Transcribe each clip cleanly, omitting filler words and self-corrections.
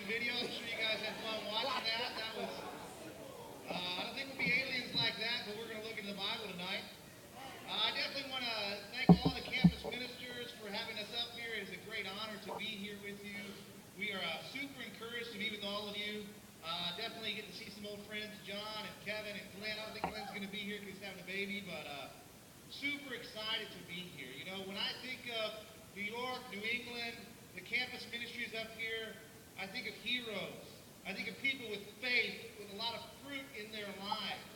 amazing video. I'm sure you guys had fun watching that. That was, I don't think we'll be aliens like that, but we're going to look into the Bible tonight. I definitely want to thank all the campus ministers for having us up here. It is a great honor to be here with you. We are super encouraged to be with all of you. Definitely get to see some old friends, John and Kevin and Glenn. I don't think Glenn's going to be here because he's having a baby, but super excited to be here. You know, when I think of New York, New England, the campus ministries up here, I think of heroes. I think of people with faith, with a lot of fruit in their lives.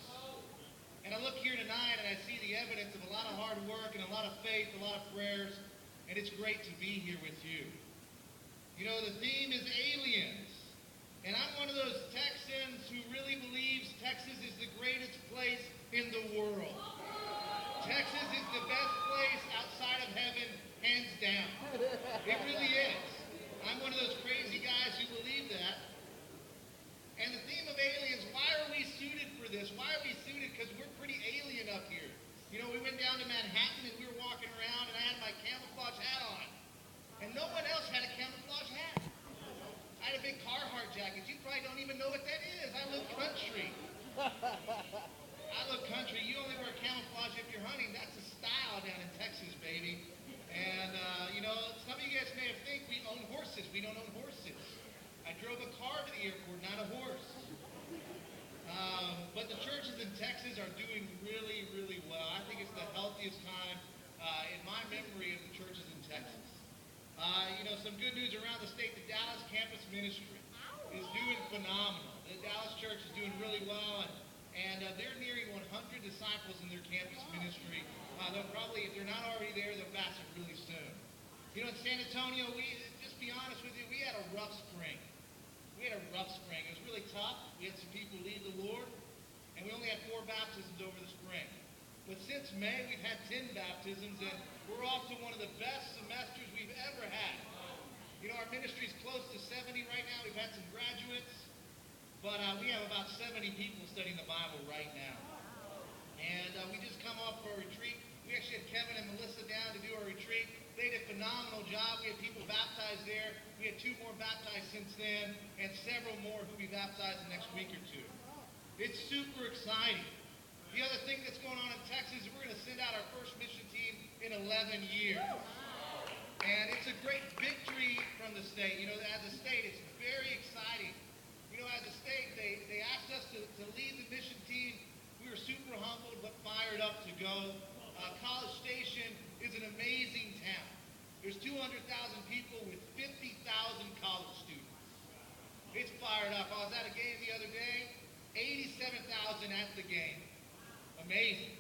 And I look here tonight and I see the evidence of a lot of hard work and a lot of faith, a lot of prayers, and it's great to be here with you. You know, the theme is aliens. And I'm one of those Texans who really believes Texas is the greatest place in the world. Texas is the best place outside of heaven, hands down. It really is. I'm one of those crazy guys who believe that. And the theme of aliens, why are we suited for this? Why are we suited? Because we're pretty alien up here. You know, we went down to Manhattan and we were walking around and I had my camouflage hat on. And no one else had a camouflage hat. I had a big Carhartt jacket. You probably don't even know what that is. I live country. I live country. You only wear camouflage if you're hunting. That's a style down in Texas, baby. And, you know, some of you guys may have think we own horses. We don't own horses. I drove a car to the airport, not a horse. But the churches in Texas are doing really, really well. I think it's the healthiest time in my memory of the churches in Texas. You know, some good news around the state. The Dallas campus ministry is doing phenomenal. The Dallas church is doing really well, and they're nearing 100 disciples in their campus ministry. They'll probably, if they're not already there, they'll pass it really soon. You know, in San Antonio, just be honest with you, we had a rough spring. We had a rough spring. It was really tough. We had some people leave the Lord, and we only had 4 baptisms over the spring. But since May, we've had 10 baptisms, and we're off to one of the best semesters we've ever had. You know, our ministry's close to 70 right now. We've had some graduates, but we have about 70 people studying the Bible right now. And we just come off for a retreat. We actually had Kevin and Melissa down to do our retreat. They did a phenomenal job. We had people baptized there. We had 2 more baptized since then, and several more who will be baptized in the next week or 2. It's super exciting. The other thing that's going on in Texas is we're going to send out our first mission team in 11 years. And it's a great victory from the state. You know, as a state, it's very exciting. You know, as a state, they asked us to lead the mission team. We were super humbled but fired up to go. College Station is an amazing town. There's 200,000 people with 50,000 college students. It's fired up. I was at a game the other day, 87,000 at the game. Amazing.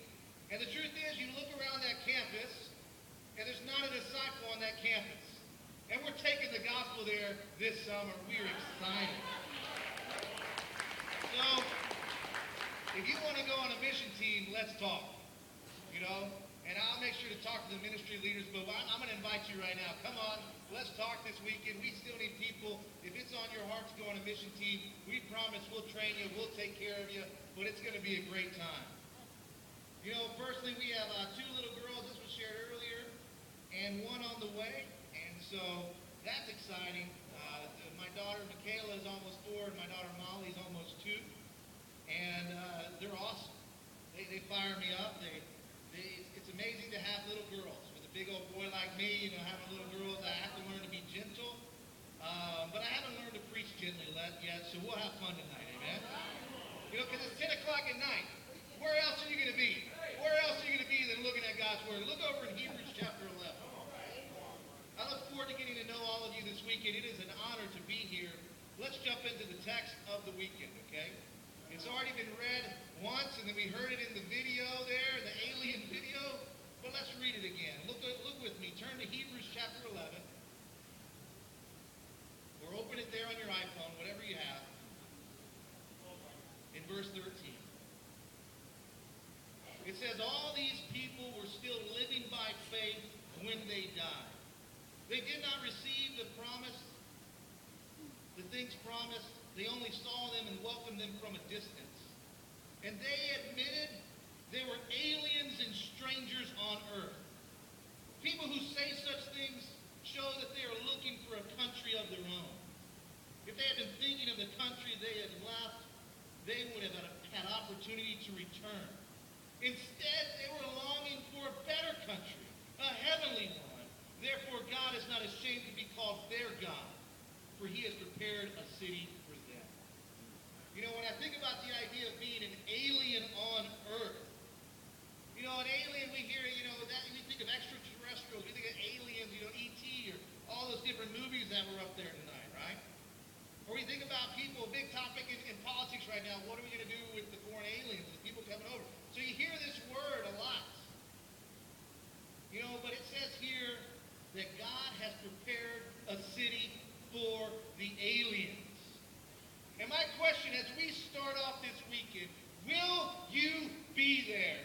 And the truth is, you look around that campus, and there's not a disciple on that campus. And we're taking the gospel there this summer. We're excited. So, if you want to go on a mission team, let's talk. You know? And I'll make sure to talk to the ministry leaders, but I'm going to invite you right now. Come on, let's talk this weekend. We still need people. If it's on your heart to go on a mission team, we promise we'll train you, we'll take care of you, but it's going to be a great time. You know, firstly, we have 2 little girls. This was shared earlier, and 1 on the way, and so that's exciting. My daughter Michaela is almost 4, and my daughter Molly is almost 2, and they're awesome. They fire me up. It's amazing to have little girls. With a big old boy like me, you know, having little girls, I have to learn to be gentle. But I haven't learned to preach gently yet, so we'll have fun tonight, amen? You know, because it's 10 o'clock at night. Where else are you going to be? Where else are you going to be than looking at God's Word? Look over in Hebrews chapter 11. I look forward to getting to know all of you this weekend. It is an honor to be here. Let's jump into the text of the weekend, okay? It's already been read once, and then we heard it in the video there, the alien video. But let's read it again. Look with me. Turn to Hebrews chapter 11. Or open it there on your iPhone, whatever you have. In verse 13. It says, all these people were still living by faith when they died. They did not receive the things promised. They only saw them and welcomed them from a distance. And they admitted they were aliens and strangers on earth. People who say such things show that they are looking for a country of their own. If they had country they had left, they would have had opportunity to return. Instead, they were longing for a better country, a heavenly one. Therefore, God is not ashamed to be called their God, for he has prepared a city for them. You know, when I think about the idea of being an alien on earth, you know, an alien, we hear, you know, that we think of extraterrestrials, we think of aliens, you know, E.T. or all those different movies that were up there tonight, right? Or we think about people, a big topic in politics right now, what are we going to do with the foreign aliens, the people coming over? So you hear this word a lot. You know, but it says here that God has prepared a city for the aliens. And my question as we start off this weekend, will you be there?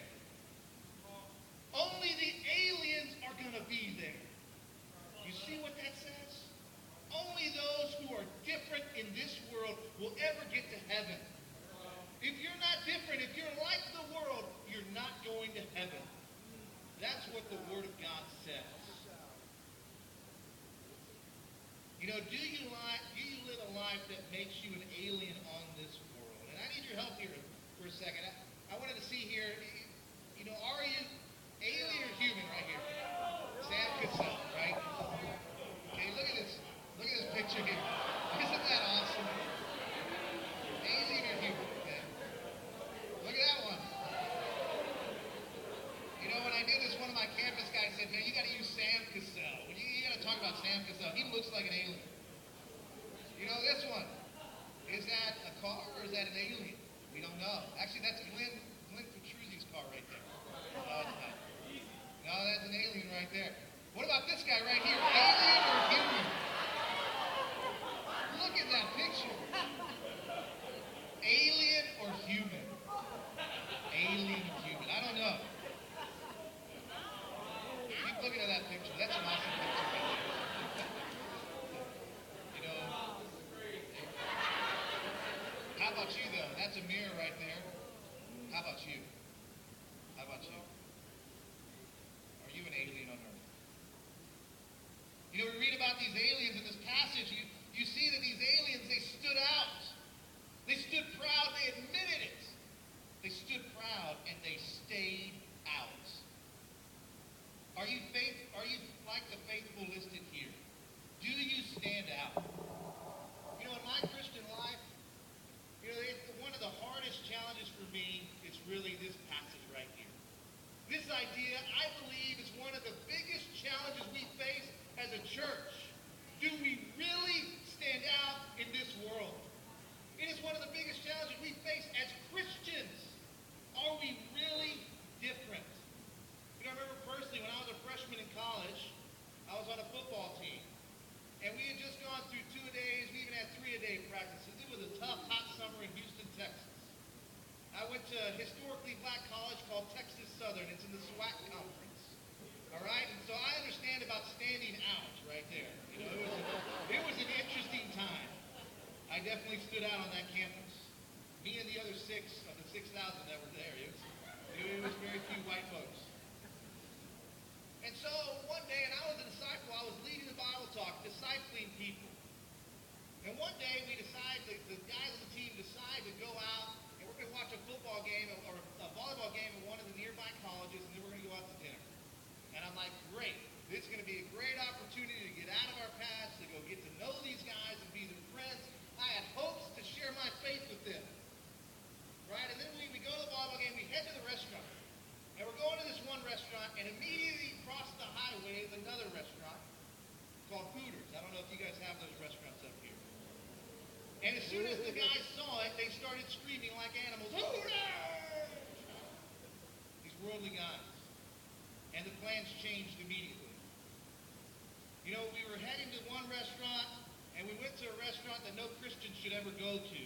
Only the aliens are going to be there. You see what that says? Only those who are different in this world will ever get to heaven. If you're not different, if you're like the world, you're not going to heaven. That's what the Word of God says. You know, do you live a life that makes you an alien on this world? And I need your help here for a second. I wanted to see here, you know, are you alien or human right here? Sam Cassell, right? Okay, look at this. Look at this picture here. Isn't that awesome? Alien or human, okay? Look at that one. You know, when I did this, one of my campus guys said, man, you got to use Sam Cassell. You got to talk about Sam Cassell. He looks like an alien. You know, this one. Is that a car or is that an alien? We don't know. Actually, that's Glenn Petruzzi's car right there. No, that's an alien right there. What about this guy right here? Alien or human? Look at that picture. Alien or human? Alien or human? I don't know. Keep looking at that picture. That's an awesome picture right there. You know, how about you though? That's a mirror right there. How about you? How about you? Are you an alien on earth? You know, we read about these aliens in this passage. You see that these aliens, they stood out. They stood proud. They admitted it. They stood proud and they stayed out. Are you like the faithful listed here? Do you stand out? You know, in my Christian life, you know, one of the hardest challenges for me is really this passage right here. This idea, I believe, is one of the biggest challenges we face as a church. Do we really stand out in this world? It is one of the biggest challenges we face as Christians. Are we really different? You know, I remember personally when I was a freshman in college, I was on a football team. And we had just gone through 2-a-days. We even had 3-a-day practices. It was a tough, hot summer in Houston, Texas. I went to a historically black college called Texas Southern. It's in the SWAC conference. All right? And so I understand about standing out right there. You know, it was an interesting time. I definitely stood out on that campus. Me and the other 6 of the 6,000 that were there. It was very few white folks. And so one day, and I was a disciple, I was leading the Bible talk, discipling people. And one day we decided, the guys on the team decided to go out, and we're going to watch a football game or a volleyball game at one of the nearby colleges, and then we're going to go out to dinner. And I'm like, great. This is going to be a great opportunity to get out of our past, to go get to know these guys and be their friends. I had hopes to share my faith with them. Right? And then we go to the volleyball game, we head to the restaurant. And we're going to this one restaurant, and immediately across the highway is another restaurant called Hooters. I don't know if you guys have those restaurants up here. And as soon as the guys saw it, they started screaming like animals, Hooters! These worldly guys. And the plans changed immediately. You know, we were heading to one restaurant, and we went to a restaurant that no Christian should ever go to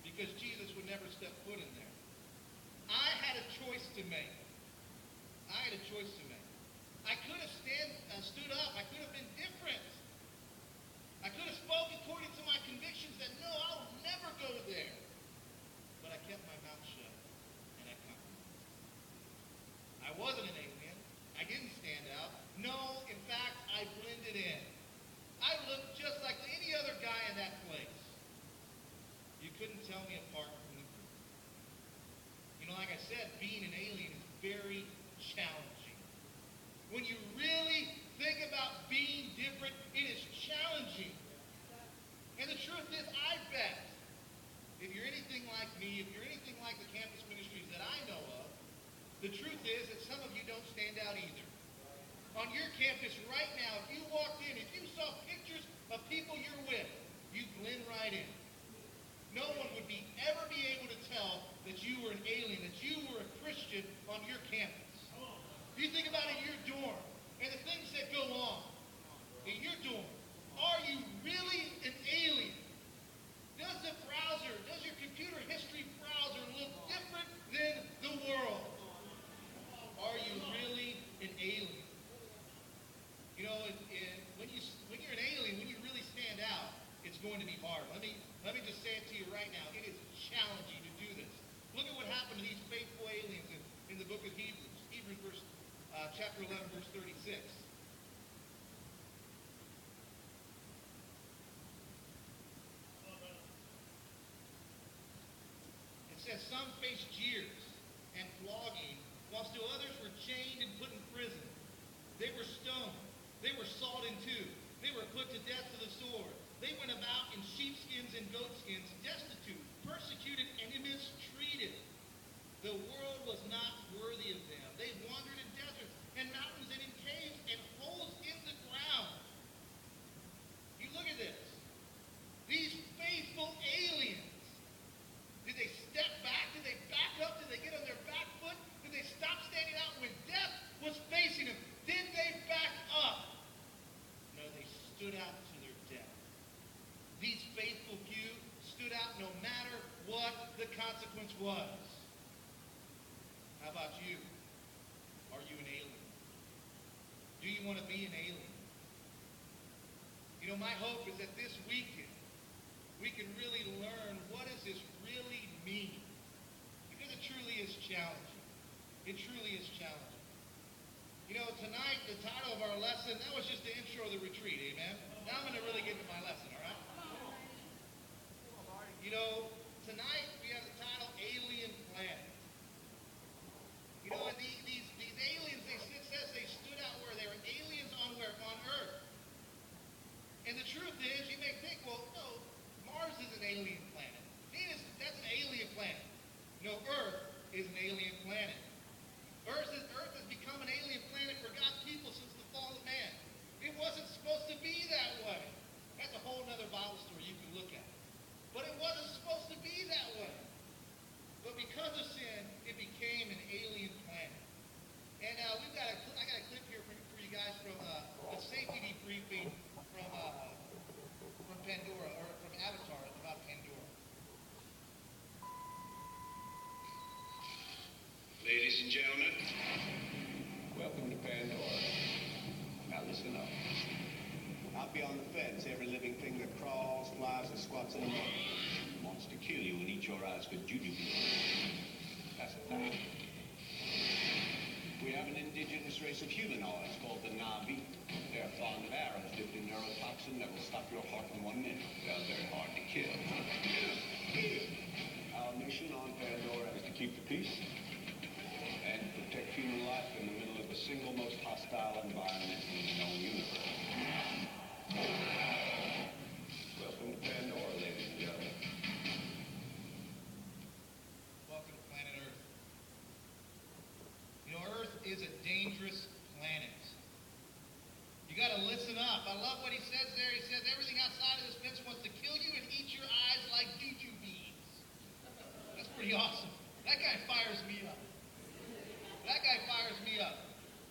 because Jesus would never step foot in there. I had a choice to make. I could have stood up. I could have been different. I could have spoken according to my convictions that, no, I'll never go there. But I kept my mouth shut, and I compromised. I wasn't an alien. I didn't stand out. No, in fact, I blended in. I looked just like any other guy in that place. that being an alien is very challenging. When you really think about being different, it is challenging. And the truth is, I bet, if you're anything like me, if you're anything like the campus ministries that I know of, the truth is that some of you don't stand out either. On your campus right now, if you walked in, if you saw pictures of people you're with, you'd blend right in. No one would ever be able to tell that you were an alien, that you were a Christian on your campus. You think about it in your dorm and the things that go on in your dorm. Are you really an alien? Does your computer history browser look different than the world? Are you really an alien? You know, when you're an alien, when you really stand out, it's going to be hard. Let me just say it to you right now. It is challenging to do this. Look at what happened to these faithful aliens in the book of Hebrews. Chapter 11, verse 36. It says, some faced jeers and flogging, while still others were chained and put in prison. They were stoned. They were sawed in two. They were put to death with the sword. They went about in sheepskins and goatskins, destitute, persecuted, and mistreated. The world was not worthy of them. They wandered in deserts and mountains and in caves and holes in the ground. You look at this. These faithful aliens. Did they step back? Did they back up? Did they get on their back foot? Did they stop standing out when death was facing them? Did they back up? No, they stood out to their death. These faithful few stood out no matter what the consequence was. How about you? Are you an alien? Do you want to be an alien? You know, my hope is that this weekend we can really learn what does this really mean. Because it truly is challenging. It truly is challenging. You know, tonight, the title of our lesson, that was just the intro of the retreat, amen? Now I'm going to really get into my lesson, all right? You know, tonight we have the title, Alien Planet. You know, and these aliens, it says they stood out where they were aliens on Earth. And the truth is, you may think, well, no, Mars is an alien planet. Venus, that's an alien planet. No, Earth is an alien planet. Earth has become an alien planet for God's people since the fall of man. It wasn't supposed to be that way. That's a whole other Bible story you can look at. But it wasn't supposed to be that way. But because of sin, it became an alien planet. And I got a clip here for you guys from a safety debriefing from Pandora, or from Avatar about Pandora. Ladies and gentlemen, welcome to Pandora. Now listen up. Out beyond the fence, every living thing that crawls, flies, or squats in a mud wants to kill you and eat your eyes for jujube. That's a fact. We have an indigenous race of humanoids called the Na'vi. They're fond of arrows dipped in neurotoxin that will stop your heart in 1 minute. They're very hard to kill. Our mission on Pandora is to keep the peace and protect human life in the middle of the single most hostile environment in the known universe. Welcome to Pandora, ladies and gentlemen. Welcome to planet Earth. You know, Earth is a dangerous planet. You got to listen up. I love what he says there. He says everything outside of this fence wants to kill you and eat your eyes like jujubes. That's pretty awesome. That guy fires me up. That guy fires me up.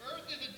Earth is a